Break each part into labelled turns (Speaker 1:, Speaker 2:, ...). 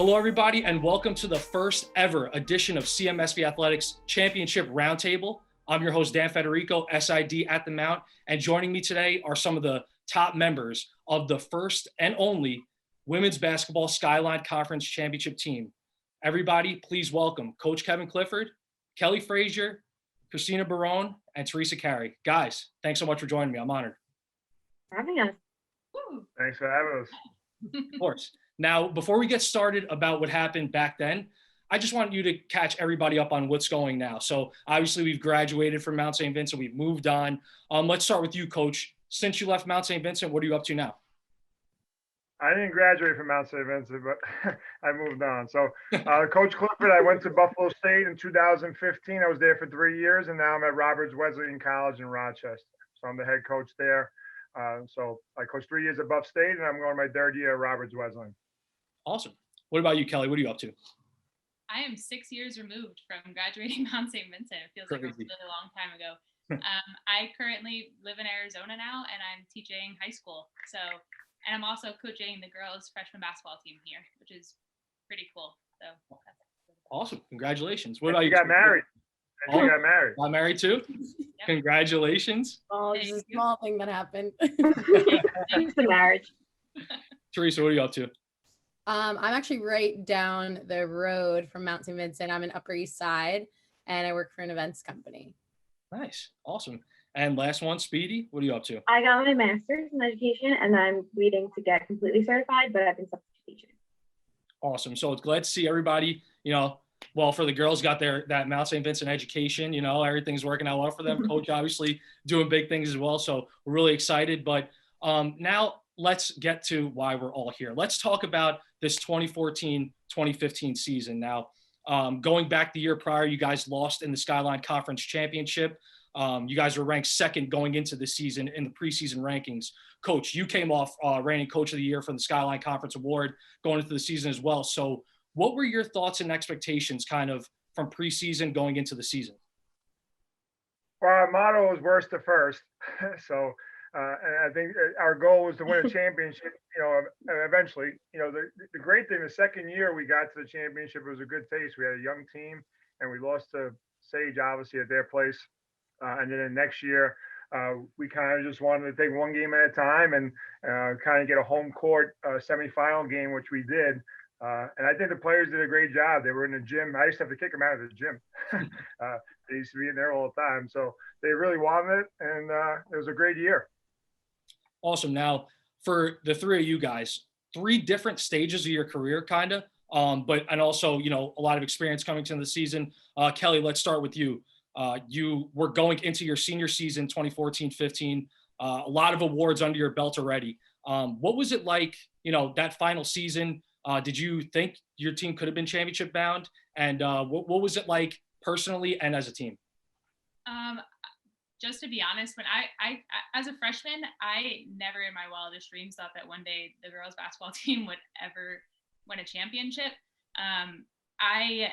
Speaker 1: Hello, everybody, and welcome to the first ever edition of CMSV Athletics Championship Roundtable. I'm your host, Dan Federico, SID at the Mount, and joining me today are some of the top members of the first and only women's basketball Skyline Conference Championship team. Everybody, please welcome Coach Kevin Clifford, Kelly Fraser, Christina Barone, and Theresa Carey. Guys, thanks so much for joining me. I'm honored.
Speaker 2: Having us.
Speaker 3: Thanks for having us.
Speaker 1: Of course. Now, before we get started about what happened back then, I just want you to catch everybody up on what's going now. So obviously we've graduated from Mount St. Vincent. We've moved on. Let's start with you, Coach. Since you left Mount St. Vincent, what are you up to now?
Speaker 3: I didn't graduate from Mount St. Vincent, but I moved on. So Coach Clifford, I went to Buffalo State in 2015. I was there for 3 years, and now I'm at Roberts Wesleyan College in Rochester. So I'm the head coach there. So I coached 3 years at Buff State, and I'm going my third year at Roberts Wesleyan.
Speaker 1: Awesome. What about you, Kelly? What are you up to?
Speaker 4: I am 6 years removed from graduating Mount St. Vincent. It feels like a really long time ago. I currently live in Arizona now, and I'm teaching high school. And I'm also coaching the girls' freshman basketball team here, which is pretty cool. So that's
Speaker 1: awesome. Congratulations. What about you?
Speaker 3: Got married. You got married.
Speaker 1: Got married too? Yep. Congratulations.
Speaker 2: Oh, it's a small thing that happened.
Speaker 4: Thanks
Speaker 2: for marriage.
Speaker 1: Theresa, what are you up to?
Speaker 5: I'm actually right down the road from Mount St. Vincent. I'm in Upper East Side, and I work for an events company.
Speaker 1: Nice. Awesome. And last one, Speedy, what are you up to?
Speaker 2: I got my master's in education, and I'm waiting to get completely certified, but I've been substitute teaching.
Speaker 1: Awesome. So it's glad to see everybody, well, for the girls got that Mount St. Vincent education, everything's working out well for them. Coach obviously doing big things as well. So we're really excited. But now let's get to why we're all here. Let's talk about this 2014-2015 season. Now, going back the year prior, you guys lost in the Skyline Conference Championship. You guys were ranked second going into the season in the preseason rankings. Coach, you came off reigning Coach of the Year from the Skyline Conference Award going into the season as well. So what were your thoughts and expectations kind of from preseason going into the season?
Speaker 3: Well, our motto is worst to first. So and I think our goal was to win a championship, eventually. The great thing, the second year we got to the championship, it was a good taste. We had a young team, and we lost to Sage, obviously, at their place. And then the next year, we kind of just wanted to take one game at a time and kind of get a home court semifinal game, which we did. And I think the players did a great job. They were in the gym. I used to have to kick them out of the gym. They used to be in there all the time. So they really wanted it, and it was a great year.
Speaker 1: Awesome. Now, for the three of you guys, 3 different stages of your career, kind of, and also, a lot of experience coming to the season. Kelly, let's start with you. You were going into your senior season, 2014-15, a lot of awards under your belt already. What was it like, that final season? Did you think your team could have been championship bound? And what was it like personally and as a team?
Speaker 4: Just to be honest, when I as a freshman, I never in my wildest dreams thought that one day the girls basketball team would ever win a championship. I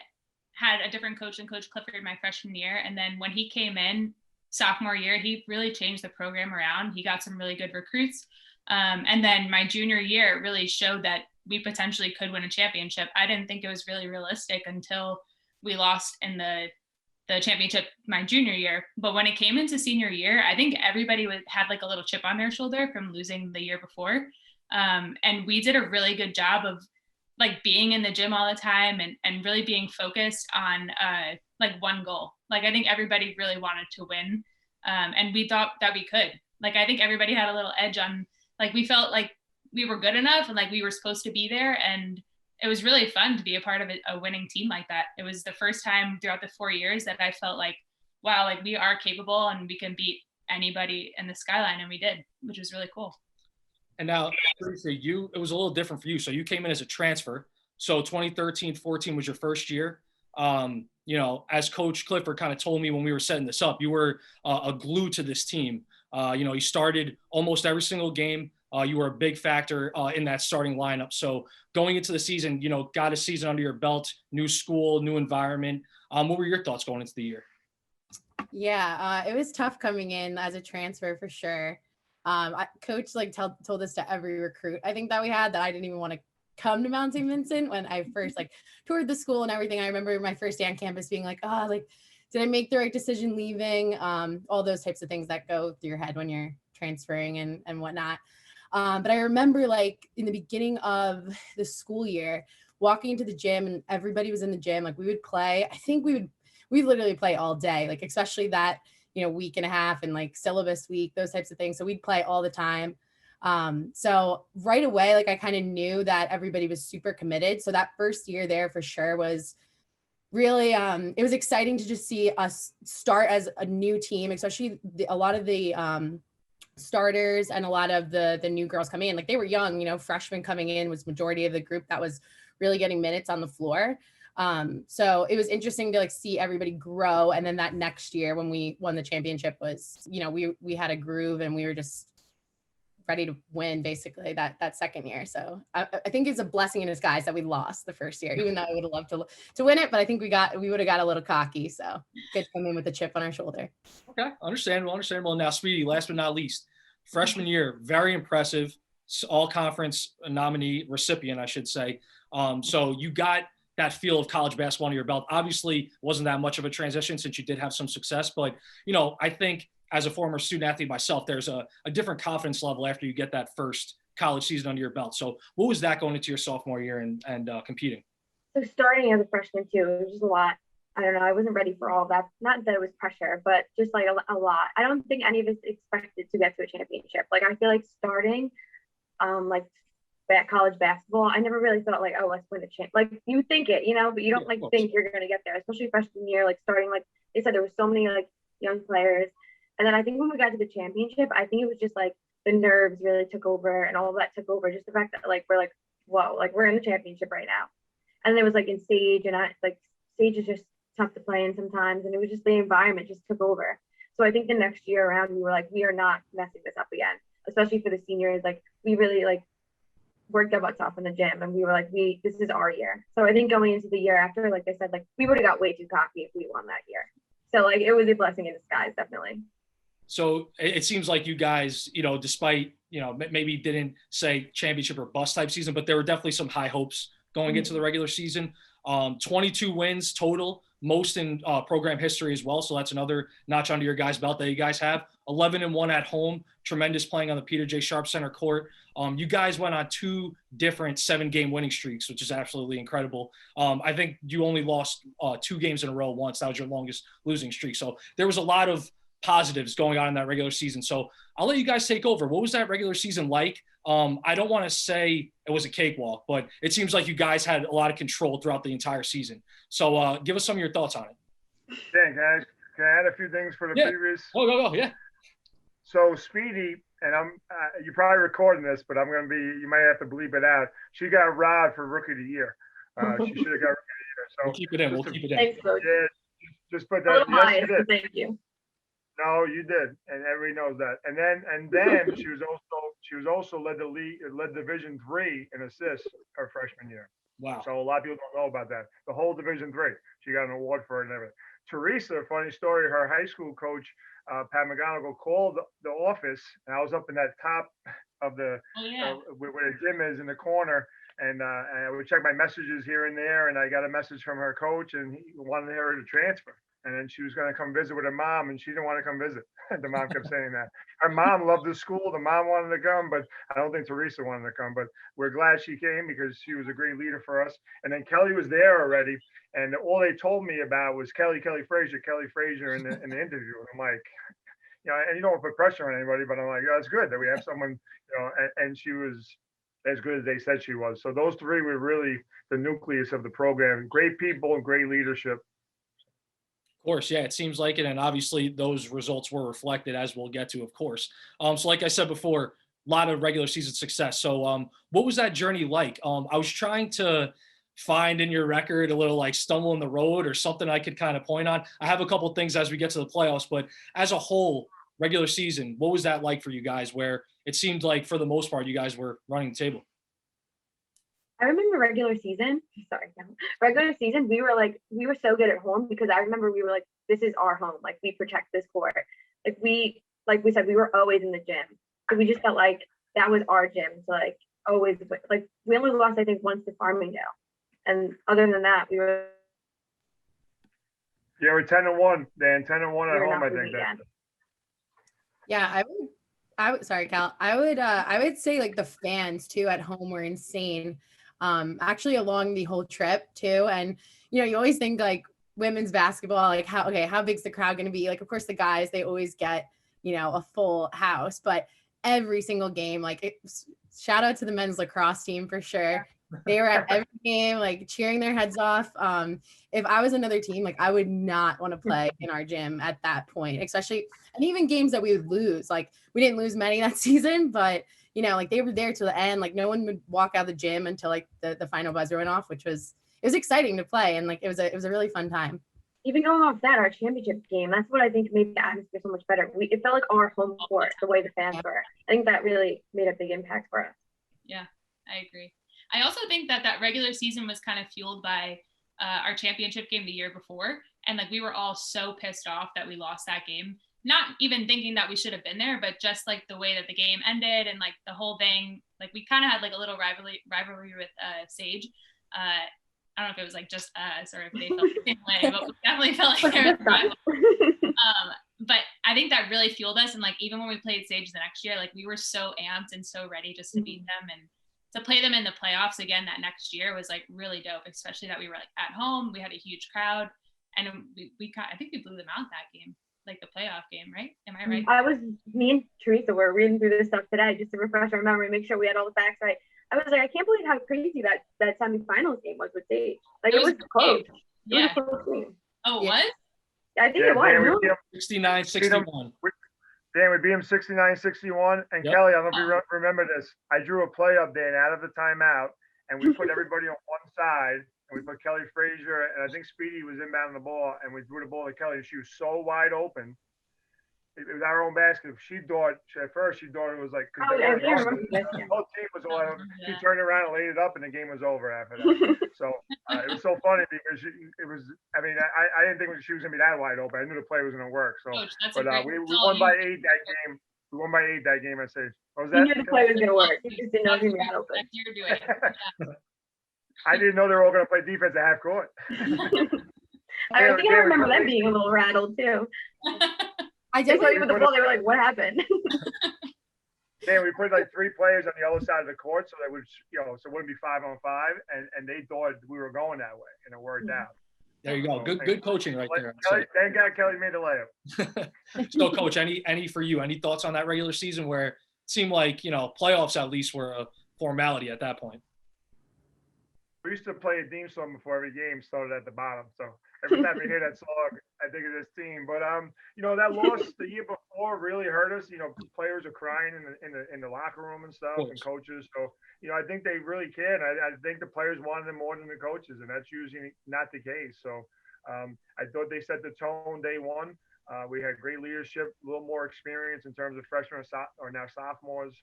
Speaker 4: had a different coach than Coach Clifford my freshman year. And then when he came in sophomore year, he really changed the program around. He got some really good recruits. And then my junior year really showed that we potentially could win a championship. I didn't think it was really realistic until we lost in the championship my junior year. But when it came into senior year, I think everybody had like a little chip on their shoulder from losing the year before. And we did a really good job of like being in the gym all the time and really being focused on like one goal. Like I think everybody really wanted to win. And we thought that we could. Like I think everybody had a little edge on, like we felt like we were good enough and like we were supposed to be there. And it was really fun to be a part of a winning team like that. It was the first time throughout the 4 years that I felt like, wow, like we are capable and we can beat anybody in the Skyline, and we did, which was really cool.
Speaker 1: And now, Theresa, it was a little different for you. So you came in as a transfer. So 2013-14 was your first year. As Coach Clifford kind of told me when we were setting this up, you were a glue to this team. You started almost every single game. You were a big factor in that starting lineup. So going into the season, got a season under your belt, new school, new environment. What were your thoughts going into the year?
Speaker 5: Yeah, it was tough coming in as a transfer for sure. Coach told this to every recruit I think that we had, that I didn't even want to come to Mount St. Vincent when I first like toured the school and everything. I remember my first day on campus being like, oh, like, did I make the right decision leaving? All those types of things that go through your head when you're transferring and whatnot. But I remember like in the beginning of the school year, walking into the gym and everybody was in the gym. Like we would play. I think we literally play all day, like especially that, week and a half and like syllabus week, those types of things. So we'd play all the time. So right away, like I kind of knew that everybody was super committed. So that first year there for sure was really, it was exciting to just see us start as a new team, especially a lot of the starters and a lot of the new girls coming in. Like they were young, freshmen coming in was majority of the group that was really getting minutes on the floor. So it was interesting to like see everybody grow. And then that next year when we won the championship was, we had a groove and we were just ready to win basically that second year. So I think it's a blessing in disguise that we lost the first year, even though I would have loved to win it, but I think we would have got a little cocky. So good to come in with a chip on our shoulder.
Speaker 1: Okay. Understandable. Now, Speedy, last but not least, freshman year, very impressive, all conference nominee recipient, I should say. So you got that feel of college basketball under your belt. Obviously wasn't that much of a transition since you did have some success, but I think as a former student athlete myself, there's a different confidence level after you get that first college season under your belt. So what was that going into your sophomore year and competing?
Speaker 2: So starting as a freshman too, it was just a lot. I don't know. I wasn't ready for all that. Not that it was pressure, but just like a lot. I don't think any of us expected to get to a championship. Like I feel like starting, college basketball, I never really thought like, oh, let's win the champ. Like you think it, but you don't like think you're gonna get there, especially freshman year. Like starting, like they said, there were so many like young players, and then I think when we got to the championship, I think it was just like the nerves really took over, and all of that took over. Just the fact that like we're like, whoa, like we're in the championship right now, and then it was like in stage, and stage is just tough to play in sometimes, and it was just the environment just took over. So I think the next year around, we were like, we are not messing this up again, especially for the seniors. Like we really like worked our butts off in the gym, and we were like, this is our year. So I think going into the year after, like I said, like we would have got way too cocky if we won that year. So like it was a blessing in disguise, definitely.
Speaker 1: So it seems like you guys, despite, maybe didn't say championship or bust type season, but there were definitely some high hopes going into the regular season. 22 wins total, most in program history as well. So that's another notch under your guys' belt that you guys have. 11-1 at home, tremendous playing on the Peter J. Sharp Center court. You guys went on 2 different 7-game winning streaks, which is absolutely incredible. I think you only lost 2 games in a row once. That was your longest losing streak. So there was a lot of positives going on in that regular season. So I'll let you guys take over. What was that regular season like? I don't want to say it was a cakewalk, but it seems like you guys had a lot of control throughout the entire season. So give us some of your thoughts on it.
Speaker 3: Dan, can I add a few things for the previous?
Speaker 1: Go, yeah.
Speaker 3: So Speedy, and you're probably recording this, but you might have to bleep it out. She got robbed for Rookie of the Year. She should have got Rookie of the Year. So
Speaker 1: we'll keep it in.
Speaker 2: Thanks, Coach.
Speaker 3: Yeah, just put that.
Speaker 2: Yes, you did. Thank you.
Speaker 3: No, you did, and everybody knows that. And then she was also led Division III in assists her freshman year.
Speaker 1: Wow.
Speaker 3: So a lot of people don't know about that. The whole Division III, she got an award for it and everything. Theresa, funny story, her high school coach, Pat McGonigal, called the office, and I was up in that top of the where the gym is in the corner, and I would check my messages here and there, and I got a message from her coach, and he wanted her to transfer. And then she was going to come visit with her mom, and she didn't want to come visit. The mom kept saying that. Her mom loved the school. The mom wanted to come, but I don't think Theresa wanted to come. But we're glad she came because she was a great leader for us. And then Kelly was there already, and all they told me about was Kelly Fraser in the interview. And I'm like, and you don't want to put pressure on anybody, but I'm like, it's good that we have someone, and she was as good as they said she was. So those 3 were really the nucleus of the program. Great people and great leadership.
Speaker 1: Of course, yeah, it seems like it, and obviously those results were reflected, as we'll get to, of course. So like I said before, a lot of regular season success. So what was that journey like? I was trying to find in your record a little like stumble in the road or something I could kind of point on. I have a couple things as we get to the playoffs, but as a whole, regular season, what was that like for you guys, where it seemed like for the most part you guys were running the table?
Speaker 2: I remember regular season, we were so good at home because I remember we were like, this is our home. Like we protect this court. Like we said, we were always in the gym. So we just felt like that was our gym. So like always like we only lost I think once to Farmingdale, and other than that we were.
Speaker 3: Yeah, we're 10-1, Dan. 10-1 at
Speaker 2: We're
Speaker 3: home,
Speaker 2: not
Speaker 3: I think.
Speaker 2: losing again.
Speaker 5: Yeah, I would sorry, Cal. I would say like the fans too at home were insane. Actually along the whole trip too. And you know, you always think like women's basketball, like how big's the crowd gonna be? Like of course the guys, they always get, you know, a full house, but every single game, like shout out to the men's lacrosse team for sure. They were at every game, like cheering their heads off. If I was another team, like I would not want to play in our gym at that point, especially, and even games that we would lose. Like we didn't lose many that season, but you know, like they were there to the end. Like no one would walk out of the gym until like the final buzzer went off, it was exciting to play, and like it was a really fun time.
Speaker 2: Even going off that, our championship game, that's what I think made the atmosphere so much better. It felt like our home court, the way the fans were. I think that really made a big impact for us.
Speaker 4: Yeah, I agree. I also think that regular season was kind of fueled by our championship game the year before. And like, we were all so pissed off that we lost that game, not even thinking that we should have been there, but just like the way that the game ended and like the whole thing, like we kind of had like a little rivalry with Sage. I don't know if it was like just us or if they felt the same way, but we definitely felt like there was a rivalry. But I think that really fueled us. And like, even when we played Sage the next year, like we were so amped and so ready just to beat them, and to play them in the playoffs again that next year was like really dope, especially that we were like at home, we had a huge crowd, and I think we blew them out that game, like the playoff game, right? Am I right?
Speaker 2: Me and Theresa were reading through this stuff today just to refresh our memory, make sure we had all the facts right. I was like, I can't believe how crazy that semifinals game was with Sage. Like it was close.
Speaker 4: Yeah.
Speaker 2: It was a close game.
Speaker 4: Oh, it was?
Speaker 2: I think it was.
Speaker 1: 69-61.
Speaker 3: Dan, we beat him 69-61. And
Speaker 1: Yep.
Speaker 3: Kelly, I don't know if you remember this. I drew a play up, Dan, out of the timeout, and we put everybody on one side, and we put Kelly Fraser, and I think Speedy was inbounding the ball, and we threw the ball to Kelly, and she was so wide open. It was our own basket. At first she thought it was like, because the whole team was all over. She turned around and laid it up, and the game was over after that. So it was so funny because I didn't think she was going to be that wide open. I knew the play was going to work. So, but we won by 8 that game. We won by 8 that game at Sage. What was that?
Speaker 2: You knew the play was going to work. You just didn't know it was going to be that open.
Speaker 4: You're doing it.
Speaker 3: I didn't know they were all going to play defense at half court.
Speaker 2: I remember them being a little rattled too.
Speaker 5: I
Speaker 2: definitely with the ball, they were like, what happened?
Speaker 3: Yeah, we put like 3 players on the other side of the court so that would, so it wouldn't be 5-on-5, and they thought we were going that way, and it worked out.
Speaker 1: There you go. Good coaching right there.
Speaker 3: Thank God Kelly made the layup.
Speaker 1: So, Coach, any for you? Any thoughts on that regular season where it seemed like playoffs at least were a formality at that point?
Speaker 3: We used to play a theme song before every game started at the bottom, so every time we hear that song, I think of this team. But that loss the year before really hurt us. Players are crying in the locker room and stuff, and coaches. So I think they really cared. I think the players wanted them more than the coaches, and that's usually not the case. So I thought they set the tone day one. We had great leadership, a little more experience in terms of freshmen or now sophomores.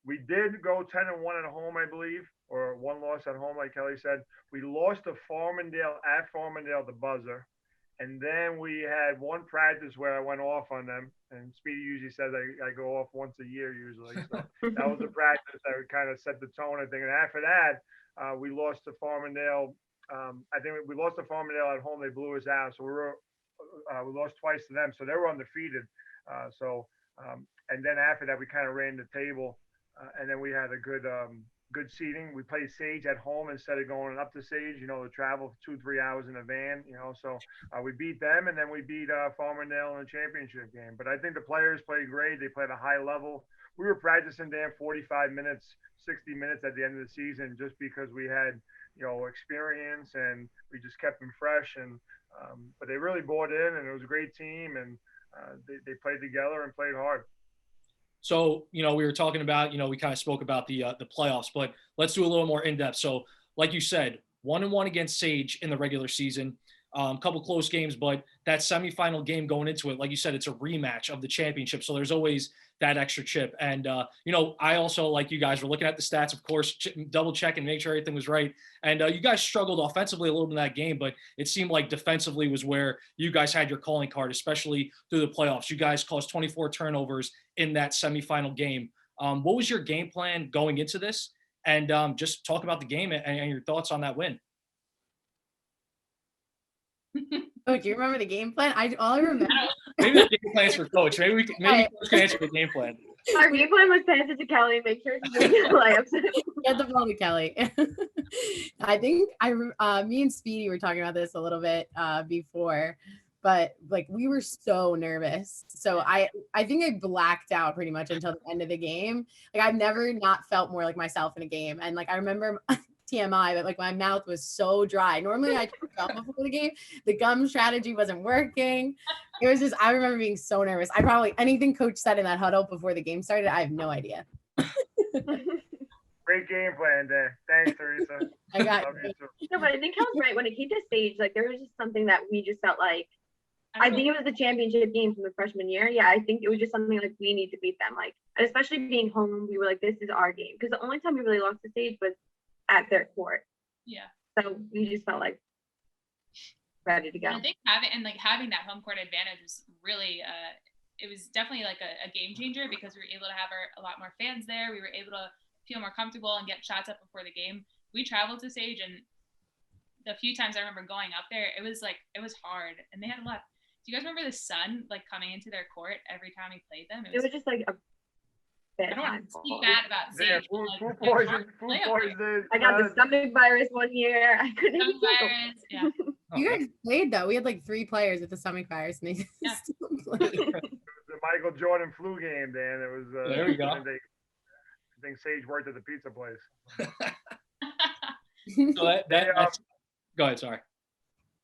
Speaker 3: We did go 10-1 at home, I believe, or 1 loss at home, like Kelly said. We lost to Farmingdale at Farmingdale, the buzzer. And then we had 1 practice where I went off on them. And Speedy usually says I go off once a year usually. So that was a practice that would kind of set the tone, I think. And after that, we lost to Farmingdale. I think we lost to Farmingdale at home. They blew us out. So we lost twice to them. So they were undefeated. And then after that, we kind of ran the table. And then we had a good seating. We played Sage at home instead of going up to Sage, to travel 2-3 hours in a van, so we beat them, and then we beat Farmingdale in the championship game. But I think the players played great. They played a high level. We were practicing there 45 minutes, 60 minutes at the end of the season just because we had, experience, and we just kept them fresh. And but they really bought in, and it was a great team, and they played together and played hard.
Speaker 1: So, we were talking about, we kind of spoke about the playoffs, but let's do a little more in depth. So, like you said, 1-1 against Sage in the regular season, couple close games, but that semifinal game going into it, like you said, it's a rematch of the championship. So there's always that extra chip. And, I also, like you guys, were looking at the stats, of course, double check and make sure everything was right. And you guys struggled offensively a little bit in that game, but it seemed like defensively was where you guys had your calling card, especially through the playoffs. You guys caused 24 turnovers in that semifinal game. What was your game plan going into this? And just talk about the game and your thoughts on that win.
Speaker 5: Oh, do you remember the game plan? All I remember.
Speaker 1: Maybe the game plan's for Coach. Maybe Coach can answer the game plan.
Speaker 2: Our game plan was pass it to Kelly and make sure she made the layups.
Speaker 5: Get the ball to Kelly. I think me and Speedy were talking about this a little bit before, but like we were so nervous. So I think I blacked out pretty much until the end of the game. Like I've never not felt more like myself in a game. And like I remember TMI, but like my mouth was so dry. Normally I chew gum before the game. The gum strategy wasn't working. It was just, I remember being so nervous. Anything Coach said in that huddle before the game started, I have no idea.
Speaker 3: Great game plan there. Thanks, Theresa.
Speaker 5: I got
Speaker 2: No, but I think Kelly's right. When it came to stage, like there was just something that we just felt like, I think it was the championship game from the freshman year. Yeah, I think it was just something like we need to beat them. Like, and especially being home, we were like, this is our game. Because the only time we really lost the stage was at their court.
Speaker 4: Yeah.
Speaker 2: So we just felt like ready to go.
Speaker 4: I think having that home court advantage was really it was definitely like a game changer because we were able to have a lot more fans there. We were able to feel more comfortable and get shots up before the game. We traveled to Sage, and the few times I remember going up there, it was hard, and they had a lot. Do you guys remember the sun like coming into their court every time we played them?
Speaker 2: It was just like a bad
Speaker 4: I don't want
Speaker 2: time.
Speaker 4: to speak bad about Sage.
Speaker 3: Food
Speaker 4: but,
Speaker 3: poison. Food poison.
Speaker 2: I got the stomach virus one year. I couldn't even
Speaker 4: Stomach virus, yeah.
Speaker 5: You guys played though. We had like 3 players with the stomach virus, and they
Speaker 4: Yeah.
Speaker 5: still played.
Speaker 3: The Michael Jordan flu game, Dan. It was.
Speaker 1: There we go.
Speaker 3: I think Sage worked at the pizza place.
Speaker 1: So that's go ahead. Sorry.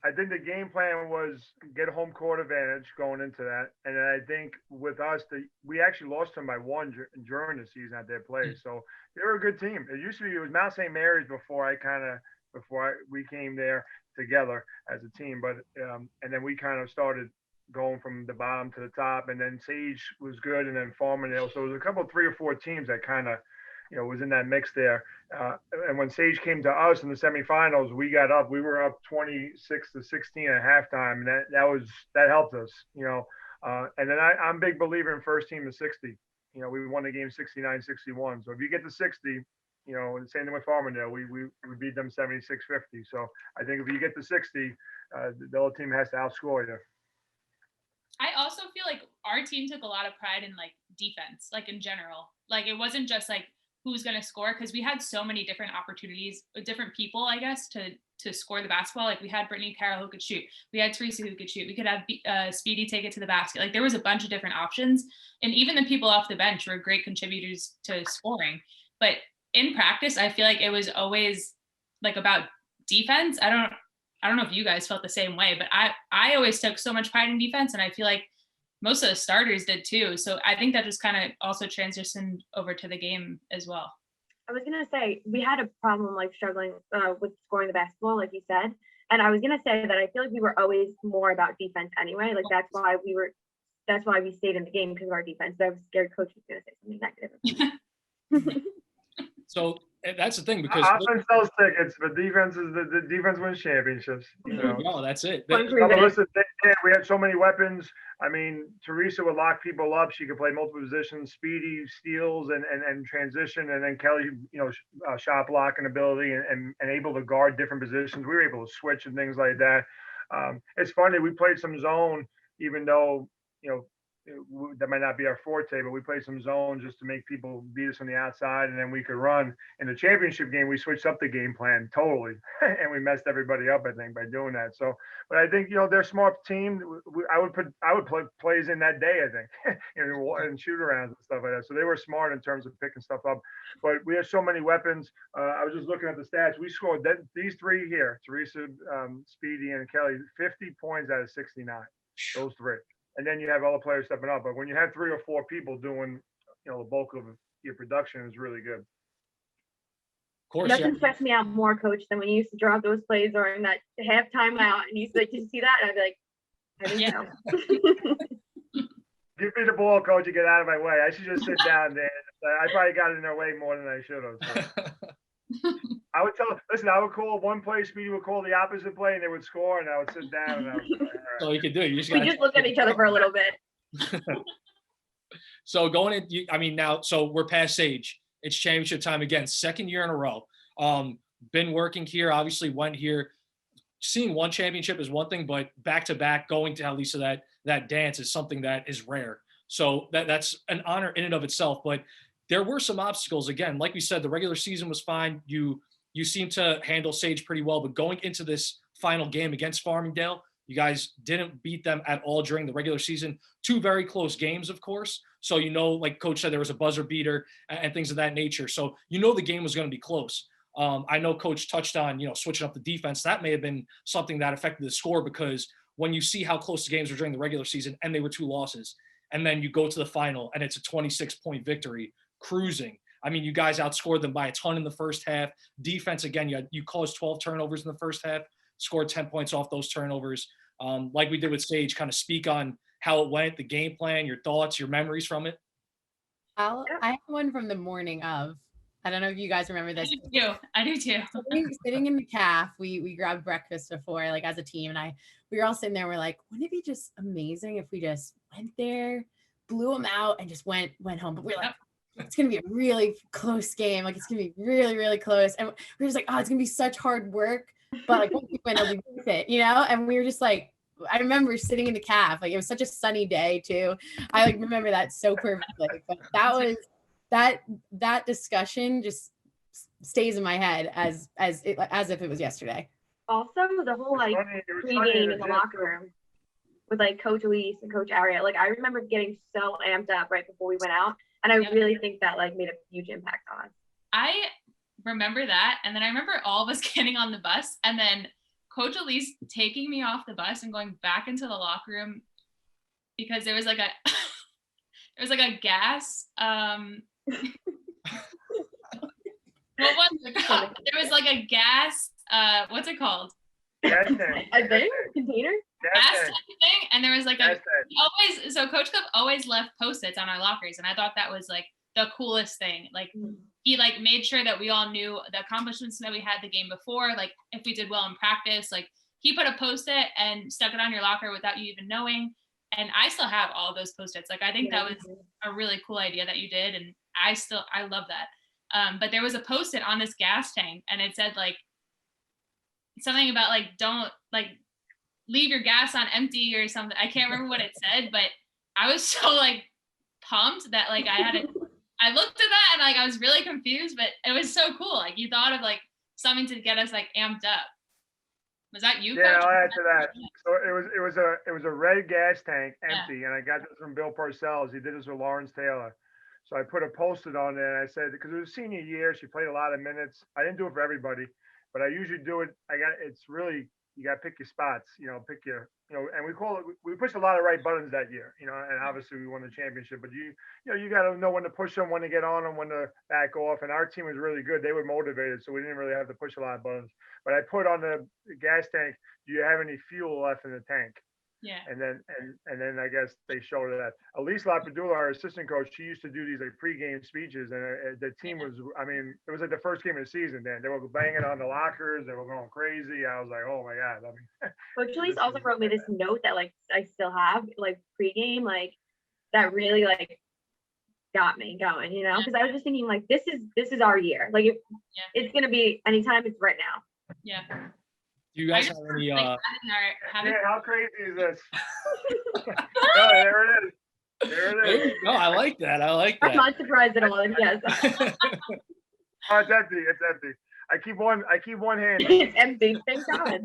Speaker 3: I think the game plan was get home court advantage going into that, and then I think with us, we actually lost them by 1 during the season at their place. So they were a good team. It used to be it was Mount St. Mary's before we came there together as a team, but and then we kind of started going from the bottom to the top, and then Sage was good, and then Farmingdale. So it was a couple of 3 or 4 teams that kind of was in that mix there. And when Sage came to us in the semifinals, we were up 26-16 at halftime. And that helped us, and then I'm a big believer in first team to 60. We won the game 69-61. So if you get to 60, the same thing with Farmingdale, we beat them 76-50. So I think if you get to 60, the other team has to outscore you.
Speaker 4: I also feel like our team took a lot of pride in like defense, like in general. Like it wasn't just like who's going to score, because we had so many different opportunities, different people, I guess, to score the basketball. Like we had Brittany Carroll who could shoot. We had Theresa who could shoot. We could have Speedy take it to the basket. Like there was a bunch of different options. And even the people off the bench were great contributors to scoring. But in practice, I feel like it was always like about defense. I don't know if you guys felt the same way, but I always took so much pride in defense, and I feel like most of the starters did too. So I think that just kind of also transitioned over to the game as well.
Speaker 2: I was going to say, we had a problem like struggling with scoring the basketball, like you said. And I was going to say that I feel like we were always more about defense anyway. Like that's why we stayed in the game, because of our defense. But I was scared Coach was going to say something negative.
Speaker 1: So that's the thing, because
Speaker 3: offense sells tickets, but defense is the defense wins championships.
Speaker 1: No, that's it.
Speaker 3: Listen, we had so many weapons. I mean, Theresa would lock people up. She could play multiple positions. Speedy steals and transition, and then Kelly, shot blocking ability and able to guard different positions. We were able to switch and things like that. It's funny, we played some zone, even though that might not be our forte, but we played some zone just to make people beat us on the outside, and then we could run. In the championship game, we switched up the game plan totally, and we messed everybody up, I think, by doing that. So, but I think they're a smart team. I would play plays in that day, I think, and shoot arounds and stuff like that. So they were smart in terms of picking stuff up. But we have so many weapons. I was just looking at the stats. We scored these 3 here: Theresa, Speedy, and Kelly, 50 points out of 69. Those 3. And then you have all the players stepping up. But when you have 3 or 4 people doing, the bulk of your production, is really good.
Speaker 1: Of course,
Speaker 2: nothing stressed me out more, Coach, than when you used to draw up those plays during that halftime out, and you used to like, did you see that? And I'd be like, I didn't know.
Speaker 3: Give me the ball, Coach, and get out of my way. I should just sit down there. I probably got in their way more than I should have. So. I would call one play, Speedy would call the opposite play, and they would score, and I would sit down. And I was like, all right.
Speaker 1: That's all you can do. You
Speaker 2: just look at each other for a little bit.
Speaker 1: So going in, I mean, now, so we're past Sage. It's championship time again, second year in a row. Been working here, obviously went here. Seeing one championship is one thing, but back to back, going to at least that dance is something that is rare. So that's an honor in and of itself. But there were some obstacles. Again, like we said, the regular season was fine. You seem to handle Sage pretty well, but going into this final game against Farmingdale, you guys didn't beat them at all during the regular season. Two very close games, of course. So, like Coach said, there was a buzzer beater and things of that nature. So, the game was going to be close. I know Coach touched on, switching up the defense. That may have been something that affected the score, because when you see how close the games were during the regular season and they were 2 losses, and then you go to the final and it's a 26-point victory, cruising. I mean, you guys outscored them by a ton in the first half. Defense, again, you caused 12 turnovers in the first half, scored 10 points off those turnovers. Like we did with Sage, kind of speak on how it went, the game plan, your thoughts, your memories from it.
Speaker 5: I have one from the morning of. I don't know if you guys remember this.
Speaker 4: I do too.
Speaker 5: Sitting in the caf, we grabbed breakfast before, like as a team, and we were all sitting there. We're like, wouldn't it be just amazing if we just went there, blew them out, and just went home? But we're like, it's gonna be a really close game. Like, it's gonna be really, really close. And we're just like, oh, it's gonna be such hard work, but like once we win, it'll be worth it, And we were just like, I remember sitting in the caf, like it was such a sunny day too. I like remember that so perfectly. But that was that discussion just stays in my head as if it was yesterday.
Speaker 2: Also, the whole like pregame in the locker room with like Coach Elise and Coach Aria. Like I remember getting so amped up right before we went out, and I really think that like made a huge impact on us.
Speaker 4: I remember that, and then I remember all of us getting on the bus, and then Coach Elise taking me off the bus and going back into the locker room because there was like a gas. What was it called? There was like a gas. What's it called?
Speaker 3: Gas tank.
Speaker 2: A thing? Container?
Speaker 4: Gas tank thing, and there was like so Coach Cliff always left Post-its on our lockers, and I thought that was like the coolest thing. Like he like made sure that we all knew the accomplishments that we had the game before. Like if we did well in practice, like he put a Post-it and stuck it on your locker without you even knowing. And I still have all those Post-its. Like I think that was a really cool idea that you did, and I love that. But there was a Post-it on this gas tank, and it said like something about like don't like leave your gas on empty or something. I can't remember what it said, but I was so like pumped that like I looked at that and like I was really confused, but it was so cool. Like you thought of like something to get us like amped up. Was that you?
Speaker 3: Yeah,
Speaker 4: Coach?
Speaker 3: I'll add to that. So it was a red gas tank, empty, and I got this from Bill Parcells. He did this with Lawrence Taylor. So I put a Post-it on there, and I said, because it was senior year, she played a lot of minutes. I didn't do it for everybody, but I usually do it. It's really, you got to pick your spots, pick your, and we pushed a lot of right buttons that year, and obviously we won the championship, but you got to know when to push them, when to get on them, when to back off. And our team was really good. They were motivated, so we didn't really have to push a lot of buttons. But I put on the gas tank, do you have any fuel left in the tank?
Speaker 4: Yeah.
Speaker 3: And then I guess they showed that. Elise Lapadula, our assistant coach, she used to do these like pregame speeches, and the team was, I mean, it was like the first game of the season. Then they were banging on the lockers, they were going crazy. I was like, oh my god. I mean,
Speaker 2: Coach Elise also wrote me this note that like I still have, like pregame, like that really like got me going, because I was just thinking like this is our year. Like it's gonna be anytime, it's right now.
Speaker 4: Yeah.
Speaker 1: Do you guys have any
Speaker 3: how crazy is this? No, there it is. There it is.
Speaker 1: No, I like that.
Speaker 2: I'm not surprised at all. Yes.
Speaker 3: Oh, it's empty. It's empty. I keep one hand.
Speaker 2: It's empty. Thank God.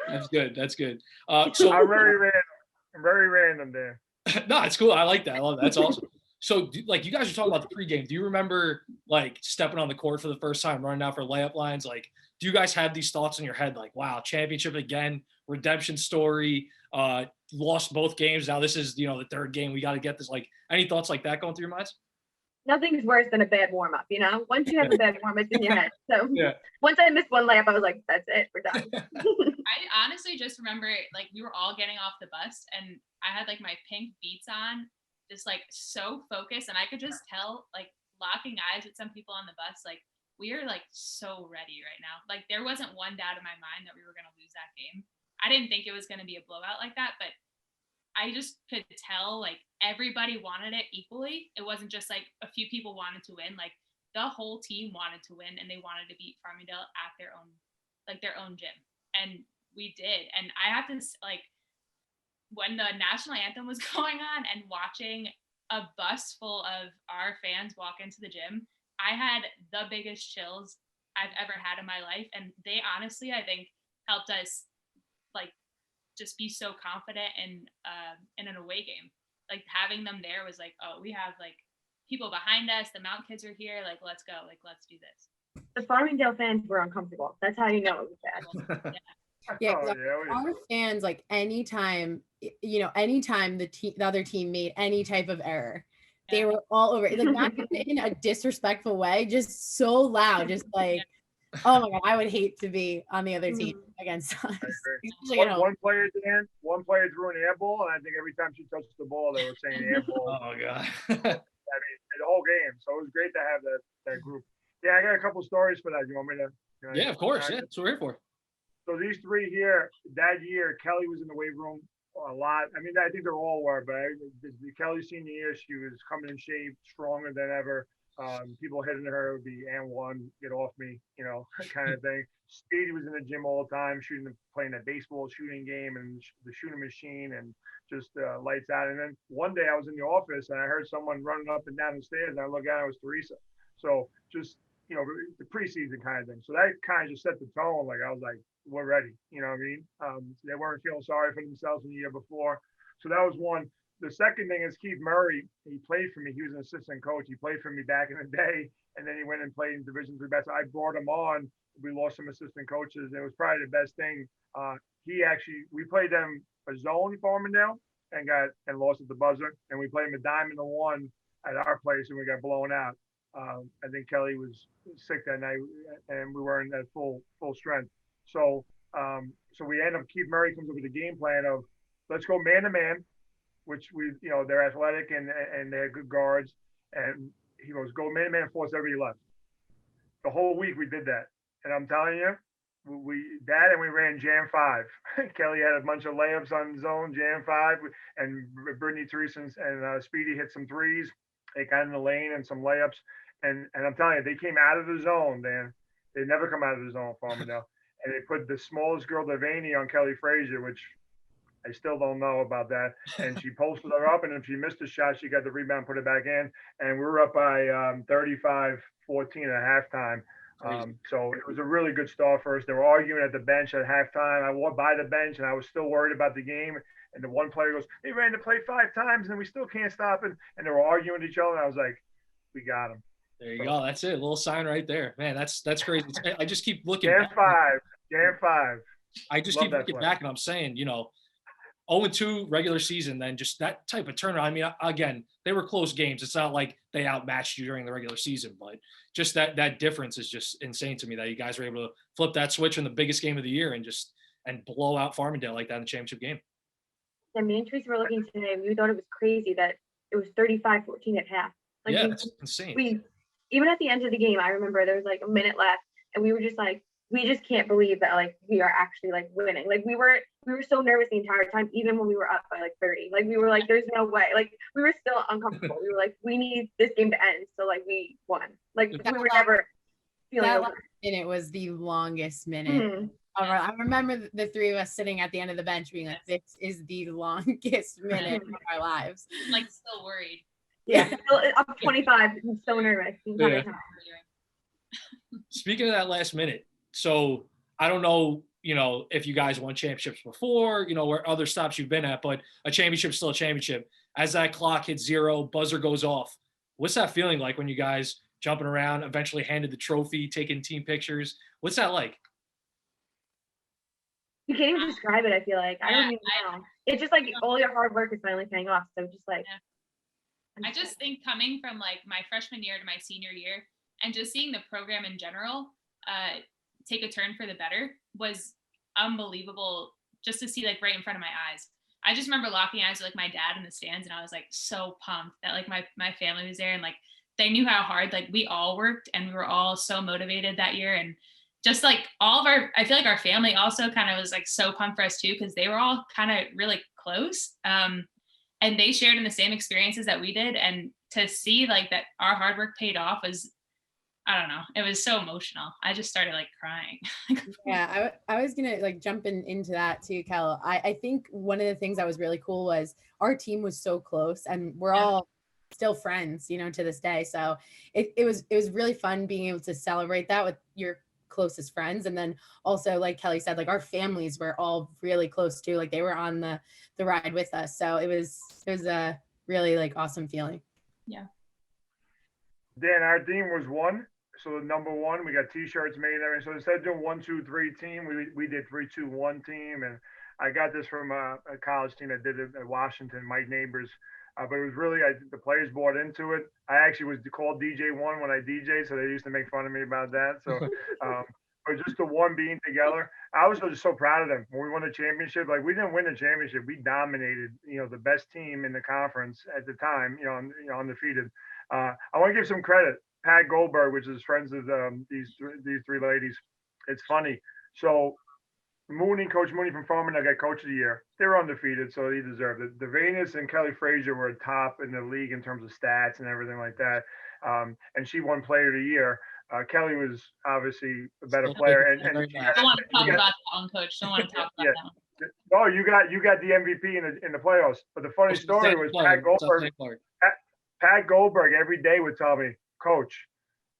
Speaker 1: That's good. So
Speaker 3: I'm very random there.
Speaker 1: No, it's cool. I like that. I love that. That's awesome. So, like, you guys are talking about the pregame. Do you remember, like, stepping on the court for the first time, running out for layup lines? Like, do you guys have these thoughts in your head, like, wow, championship again, redemption story, lost both games. Now this is, the third game. We got to get this. Like, any thoughts like that going through your minds?
Speaker 2: Nothing's worse than a bad warm-up, Once you have a bad warm-up, it's in your head. So once I missed one layup, I was like, that's it. We're done.
Speaker 4: I honestly just remember, like, we were all getting off the bus, and I had, like, my pink Beats on, just like so focused, and I could just tell, like, locking eyes with some people on the bus, like we are like so ready right now. Like there wasn't one doubt in my mind that we were going to lose that game. I didn't think it was going to be a blowout like that, but I just could tell like everybody wanted it equally. It wasn't just like a few people wanted to win. Like the whole team wanted to win, and they wanted to beat Farmingdale at their own gym. And we did. And I have to like, when the national anthem was going on and watching a bus full of our fans walk into the gym, I had the biggest chills I've ever had in my life. And they honestly, I think, helped us like just be so confident in an away game. Like having them there was like, oh, we have like people behind us. The Mount kids are here. Like, let's go. Like, let's do this.
Speaker 2: The Farmingdale fans were uncomfortable. That's how you know it was bad.
Speaker 5: Yeah,
Speaker 3: Oh, yeah.
Speaker 5: our fans, like anytime the other team made any type of error, they were all over it. Like not in a disrespectful way, just so loud, just like, oh my God, I would hate to be on the other team against us.
Speaker 3: One player threw an air ball, and I think every time she touched the ball, they were saying air ball.
Speaker 1: Oh God.
Speaker 3: I mean, the whole game. So it was great to have that group. Yeah, I got a couple stories for that. You want me to?
Speaker 1: Yeah, of course. Yeah, that's what we're here for.
Speaker 3: So these three here, that year, Kelly was in the weight room a lot. I mean, I think they all were, but Kelly's senior year, she was coming in shape, stronger than ever. People hitting her would be and one, get off me, kind of thing. Speedy was in the gym all the time, playing that baseball shooting game and the shooting machine and just lights out. And then one day I was in the office and I heard someone running up and down the stairs, and I looked at it was Theresa. So just, the preseason kind of thing. So that kind of just set the tone. Like I was like, we're ready. You know what I mean? They weren't feeling sorry for themselves in the year before. So that was one. The second thing is Keith Murray. He played for me. He was an assistant coach. He played for me back in the day, and then he went and played in Division III basketball. I brought him on. We lost some assistant coaches. It was probably the best thing. We played them a zone Farmingdale and lost at the buzzer, and we played them a diamond and one at our place, and we got blown out. I think Kelly was sick that night, and we weren't at full strength. So we end up. Keith Murray comes up with a game plan of let's go man to man, which they're athletic and they have good guards, and he goes go man to man, force every left. The whole week we did that, and I'm telling you, we ran jam 5. Kelly had a bunch of layups on zone jam 5, and Brittany, Theresa, and Speedy hit some threes. They got in the lane and some layups, and I'm telling you, they came out of the zone, Dan. They never come out of the zone, Farmingdale. And they put the smallest girl, Devaney, on Kelly Fraser, which I still don't know about that. And she posted her up, and if she missed a shot, she got the rebound, put it back in. And we were up by 35-14 at halftime. So it was a really good start for us. They were arguing at the bench at halftime. I walked by the bench, and I was still worried about the game. And the one player goes, "They ran the play 5 times, and we still can't stop it." And they were arguing with each other, and I was like, "We got them."
Speaker 1: There you go. That's it. A little sign right there, man. That's crazy. I just keep looking.
Speaker 3: Jam 5.
Speaker 1: I just keep looking back, and I'm saying, 0-2 regular season, then just that type of turnaround. I mean, again, they were close games. It's not like they outmatched you during the regular season, but just that difference is just insane to me that you guys were able to flip that switch in the biggest game of the year and blow out Farmingdale like that in the championship game.
Speaker 2: Yeah, me and Theresa were looking today, and we thought it was crazy that it was 35-14 at half. Like,
Speaker 1: yeah, that's insane.
Speaker 2: Even at the end of the game, I remember there was like a minute left, and we were just like, we just can't believe that like we are actually like winning. Like we were so nervous the entire time, even when we were up by like 30. Like we were like, there's no way. Like we were still uncomfortable. We were like, we need this game to end. So like we won. Like we were never feeling over.
Speaker 5: And it was the longest minute. I remember the three of us sitting at the end of the bench being like, this is the longest minute of our lives.
Speaker 4: Like still worried.
Speaker 2: Yeah, up 25. I'm so nervous.
Speaker 1: Yeah. Speaking of that last minute, so I don't know, if you guys won championships before, where other stops you've been at, but a championship is still a championship. As that clock hits 0, buzzer goes off. What's that feeling like when you guys jumping around, eventually handed the trophy, taking team pictures? What's that like?
Speaker 2: You can't even describe it, I feel like. I don't even know. It's just like all your hard work is finally paying off. So just like.
Speaker 4: I just think coming from like my freshman year to my senior year and just seeing the program in general take a turn for the better was unbelievable just to see like right in front of my eyes. I just remember locking eyes with like my dad in the stands, and I was like so pumped that like my family was there, and like they knew how hard like we all worked, and we were all so motivated that year. And just like I feel like our family also kind of was like so pumped for us too, because they were all kind of really close. And they shared in the same experiences that we did. And to see like that our hard work paid off was, I don't know, it was so emotional. I just started like crying.
Speaker 5: Yeah, I was gonna like jump into that too, Kel. I think one of the things that was really cool was our team was so close, and we're all still friends, you know, to this day. So it was really fun being able to celebrate that with your closest friends. And then also, like Kelly said, like our families were all really close too. Like they were on the ride with us. So it was a really like awesome feeling.
Speaker 4: Yeah.
Speaker 3: Dan, our team was one. So the number one, we got T-shirts made and everything. So instead of doing 1, 2, 3 team, we did 3, 2, 1 team. And I got this from a college team that did it at Washington, Mike Neighbors. But it was really, the players bought into it. I actually was called DJ1 when I DJ, so they used to make fun of me about that. So, but just the one being together, I was just so proud of them. When we won the championship, like we didn't win the championship, we dominated, you know, the best team in the conference at the time, undefeated. I want to give some credit. Pat Goldberg, which is friends with these three ladies. It's funny. So Coach Mooney from Farmingdale got Coach of the Year. They were undefeated, so he deserved it. Venus and Kelly Fraser were top in the league in terms of stats and everything like that. And she won Player of the Year. Kelly was obviously a better player. And
Speaker 4: don't want to talk about that one, Coach. Don't want to talk about that one.
Speaker 3: No, you got the MVP in the playoffs. But the funny story was Pat Goldberg every day would tell me, Coach,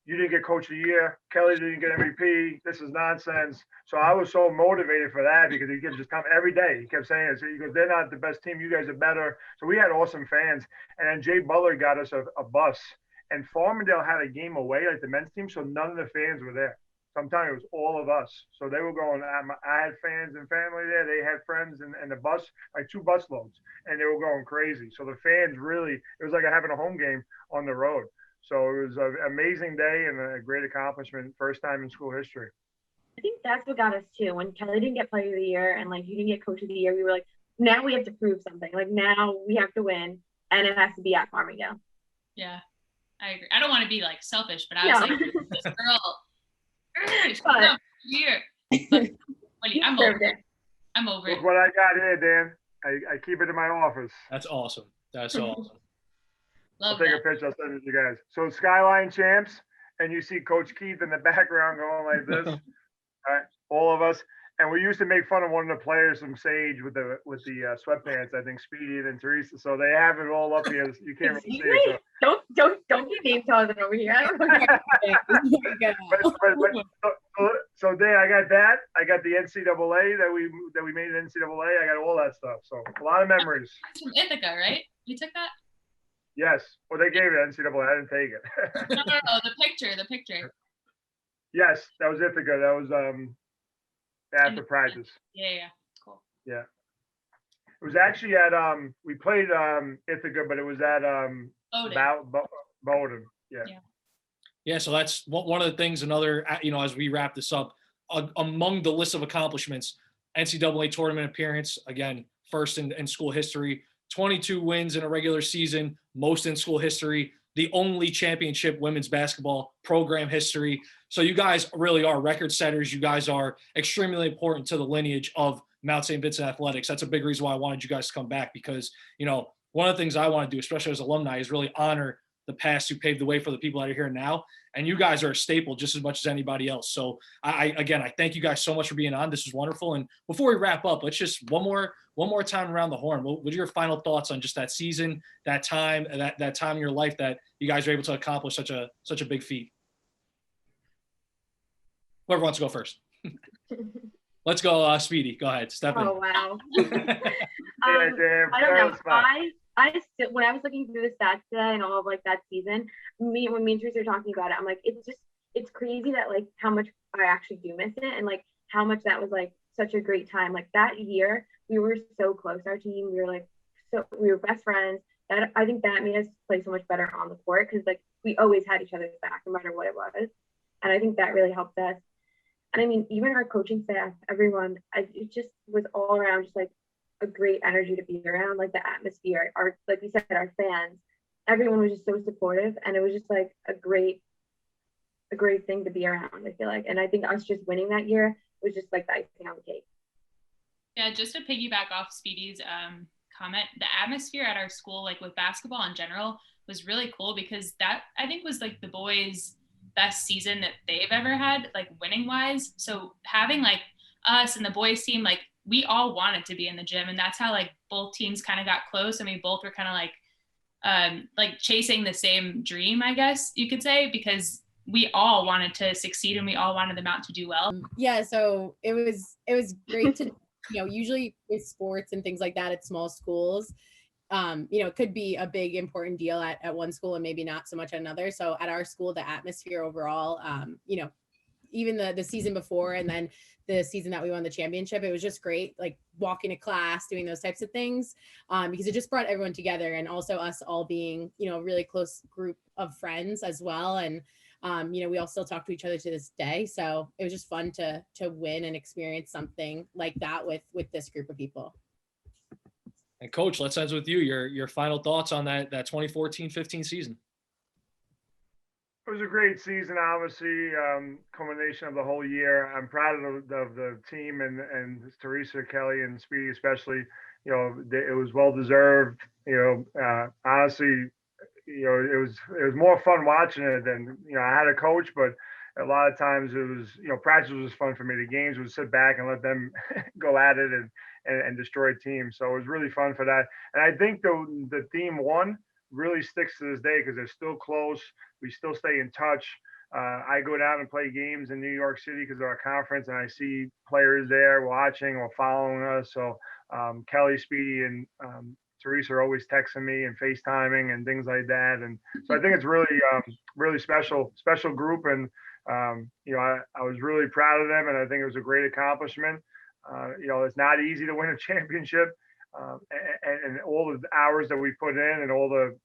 Speaker 3: you didn't get Coach of the Year. Kelly didn't get MVP. This is nonsense. So I was so motivated for that because he kept just coming every day. He kept saying it. So he goes, they're not the best team. You guys are better. So we had awesome fans. And then Jay Butler got us a bus. And Farmingdale had a game away, like the men's team. So none of the fans were there. Sometimes it was all of us. So they were going, I had fans and family there. They had friends and the bus, like 2 bus loads. And they were going crazy. So the fans really, it was like having a home game on the road. So it was an amazing day and a great accomplishment. First time in school history.
Speaker 2: I think that's what got us too. When Kelly didn't get Player of the Year and like you didn't get Coach of the Year, we were like, now we have to prove something. Like now we have to win, and it has to be at Farmingdale.
Speaker 4: Yeah, I agree. I don't want to be like selfish, but I was like, this girl, here. But I'm over it. I'm over it.
Speaker 3: Look what I got here, Dan. I keep it in my office.
Speaker 1: That's awesome. That's awesome.
Speaker 3: I'll take a picture. I'll send it to you guys. So Skyline champs, and you see Coach Keith in the background going like this. All right, all of us. And we used to make fun of one of the players from Sage with the sweatpants. I think Speedy and Theresa. So they have it all up here. You can't really see it. So.
Speaker 2: Don't be name calling over here.
Speaker 3: So Dan, I got that. I got the NCAA that we made an NCAA. I got all that stuff. So a lot of memories.
Speaker 4: That's from Ithaca, right? You took that?
Speaker 3: Yes. Well, they gave it NCAA. I didn't take it.
Speaker 4: No, the picture.
Speaker 3: Yes, that was Ithaca. That was after practice.
Speaker 4: Yeah. Cool.
Speaker 3: Yeah. It was actually at we played Ithaca, but it was at Bowdoin.
Speaker 1: Yeah, so that's one of the things. Another, as we wrap this up, among the list of accomplishments, NCAA tournament appearance, again, first in school history, 22 wins in a regular season, most in school history, the only championship women's basketball program history. So you guys really are record setters. You guys are extremely important to the lineage of Mount St. Vincent athletics. That's a big reason why I wanted you guys to come back, because, one of the things I want to do, especially as alumni, is really honor the past who paved the way for the people that are here now. And you guys are a staple just as much as anybody else. So I thank you guys so much for being on. This was wonderful. And before we wrap up, let's just one more time around the horn. What are your final thoughts on just that season, that time, that time in your life that you guys were able to accomplish such a big feat? Whoever wants to go first. Let's go, Speedy. Go ahead. Step in.
Speaker 2: Oh, wow. I don't know. I still, when I was looking through the stats today and all of like that season, when me and Theresa were talking about it, I'm like, it's crazy that like how much I actually do miss it, and like how much that was like such a great time. Like that year, we were so close. Our team, we were best friends. That I think that made us play so much better on the court, because like we always had each other's back no matter what it was, and I think that really helped us. And I mean, even our coaching staff, everyone, it just was all around just like a great energy to be around, like the atmosphere, like we said, our fans, everyone was just so supportive, and it was just like a great thing to be around, I feel like. And I think us just winning that year was just like the icing on the cake.
Speaker 4: Yeah, just to piggyback off Speedy's comment, the atmosphere at our school, like with basketball in general, was really cool because that I think was like the boys' best season that they've ever had, like winning wise. So having like us and the boys team, like we all wanted to be in the gym, and that's how like both teams kind of got close. I mean, both were kind of like chasing the same dream, I guess you could say, because we all wanted to succeed and we all wanted them out to do well.
Speaker 5: Yeah, so it was great to, usually with sports and things like that at small schools, it could be a big important deal at one school and maybe not so much at another. So at our school, the atmosphere overall, even the season before and then the season that we won the championship, it was just great, like walking to class, doing those types of things, because it just brought everyone together, and also us all being, a really close group of friends as well. And, we all still talk to each other to this day. So it was just fun to win and experience something like that with this group of people.
Speaker 1: And Coach, let's end with you. Your final thoughts on that 2014-15 season.
Speaker 3: It was a great season, obviously, culmination of the whole year. I'm proud of the team and Theresa, Kelly, and Speedy especially. It was well deserved. Honestly, it was more fun watching it than I had a coach, but a lot of times it was practice was fun for me. The games would sit back and let them go at it and destroy teams. So it was really fun for that. And I think the team won really sticks to this day because they're still close. We still stay in touch. I go down and play games in New York City because of our conference, and I see players there watching or following us. So Kelly, Speedy, and Theresa are always texting me and FaceTiming and things like that. And so I think it's really, really special group. And, I was really proud of them, and I think it was a great accomplishment. It's not easy to win a championship. And all the hours that we put in and all the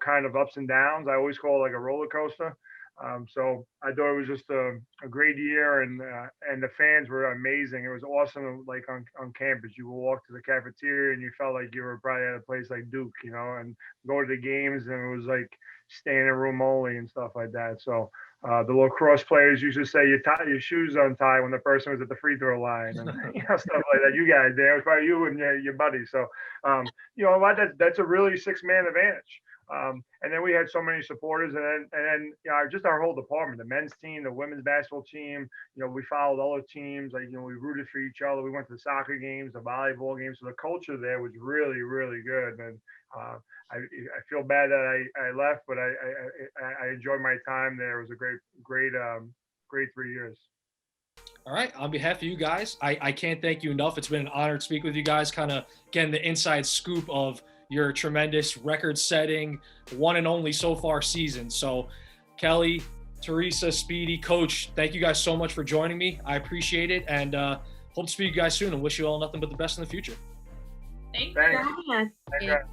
Speaker 3: kind of ups and downs, I always call it like a roller coaster. So I thought it was just a great year, and the fans were amazing. It was awesome. Like on campus, you would walk to the cafeteria and you felt like you were probably at a place like Duke, and go to the games, and it was like standing room only and stuff like that. So the lacrosse players used to say you tie your shoes untie when the person was at the free throw line, and stuff like that. You guys there, it was probably you and your buddy. So that's a really 6-man advantage. And then we had so many supporters, and then just our whole department, the men's team, the women's basketball team. We followed all the teams. Like we rooted for each other. We went to the soccer games, the volleyball games. So the culture there was really, really good. And I feel bad that I left, but I enjoyed my time there. It was a great 3 years.
Speaker 1: All right. On behalf of you guys, I can't thank you enough. It's been an honor to speak with you guys, kind of getting the inside scoop of your tremendous record-setting, one and only so far season. So Kelly, Theresa, Speedy, Coach, thank you guys so much for joining me. I appreciate it, and hope to speak to you guys soon, and wish you all nothing but the best in the future.
Speaker 4: Thanks.
Speaker 3: Thanks.
Speaker 2: Yes.
Speaker 3: Thanks.